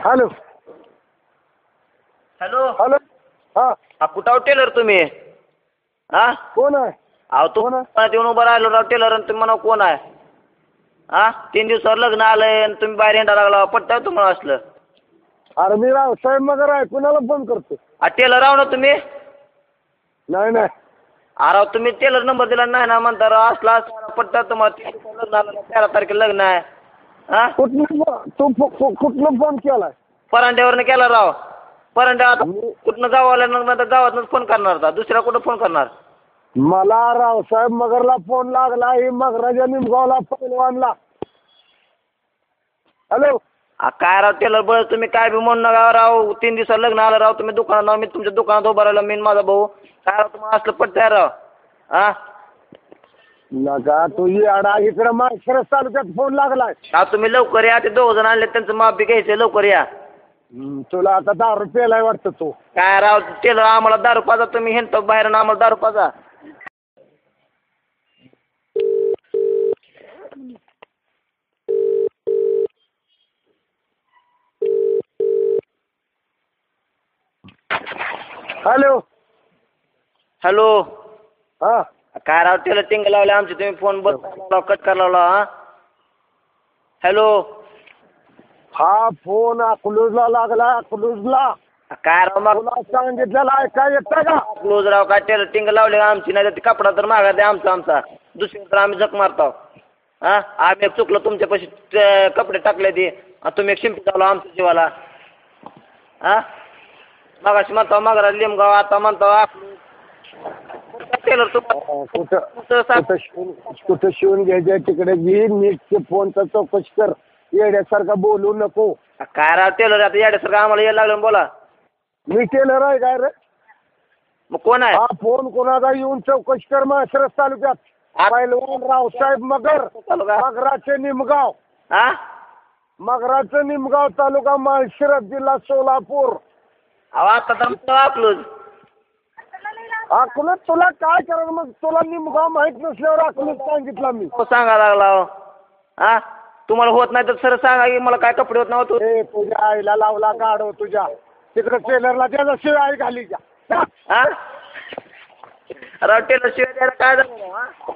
Hello hello hello हा कुठं आहो टेलर तुम्ही? हा कोण आहे? अहो कोण आहे? तुम्ही येऊन उभं राहिलो राव टेलर आणि तुम्ही म्हणा कोण आहे? हा 3 दिवसावर लग्न आलंय आणि तुम्ही बाहेर येणार लागला पटतं तुम्हाला असलं? अरे मी रावसाहेब मगर आहे, कुणाला फोन करतो? टेलर आहो ना तुम्ही? नाही नाही अरे तुम्ही टेलर नंबर दिला नाही ना म्हणता राव असला पटतं तुम्हाला 3 दिवसावर लग्न आलं 13 तारखेला लग्न आहे. हा कुठनं फोन केलाय? परांड्यावरनं केला राव. परांड्या आता कुठनं गावाला नंतर गावातनंच फोन करणार होता, दुसऱ्या कुठं फोन करणार? मला रावसाहेब मगरला फोन लागला, ही मगराच्या निमगावला पहिलवानला. हॅलो काय राव टेलर बळ तुम्ही काय बी म्हणू नका राव. 3 दिवसात लग्न आलं राव, तुम्ही दुकानात मी तुमच्या दुकानात उभा राहिलो मी आणि माझा भाऊ. काय राव तुम्हाला असलं पटतंय राव? हा नका तू येडा, इकडं माळशिरस तालुक्यात फोन लागलाय. तुम्ही लवकर या, ते 2 जण आणले त्यांचं माप बी घ्यायचं, लवकर या. तुला आता 10 रुपयाला वाटतं तू. काय राव टेलर आम्हाला दारू पाजा, तुम्ही हेंतो बाहेर आणि आम्हाला दारू पाजा. हॅलो हॅलो हा काय राव टेलर टिंग लावले आमचे, तुम्ही फोन बंद कट करायला लावला. हा हॅलो हा फोन अकलूजला लागला, अकलूजला. काय राव मग तुला सांगितलेलं ऐका येतं का? क्लोज राव काय टेलर टिंग लावले आमची, नाही तर कपडा तर मागा द्या आमचा दुसरी तर आम्ही झक मारतो. हा आम्ही एक चुकलो तुमच्यापाशी कपडे टाकले ते तुम्ही एक शिंपी चावला आमच्या जीवाला. हा मगाशी म्हणतो मगरा लिमगाव, आता म्हणतो टेलर कुठं शिवून घ्यायचं तिकडे घे, नीट फोनचा चौकशी कर, येड्यासारखा बोलू नको. काय राव टेलर आता येड्यासारखं आम्हाला यायला लागलं बोला. मी टेलर आहे काय रे? मग कोण आहे? हा फोन कोणाचा येऊन चौकशी कर माळशिरस तालुक्यात. पहिलवान रावसाहेब मगर, मगराचे निमगाव. हा मगराचं निमगाव तालुका, माळशिरस जिल्हा सोलापूर. अहो आता तर अकलूज. अकलूज तुला काय करायला? मग तुला निमगाव माहित नसल्यावर अकलूज सांगितलं मी. सांगा लागला हा तुम्हाला होत नाही तर सर सांगा की मला काय कपडे होत नव्हतं. तुझ्या आईला लावला गाडव तुझ्या तिकडे टेलरला त्याचा शिवाय घाली जा. हा राव टेलर शिवाय काय झालं?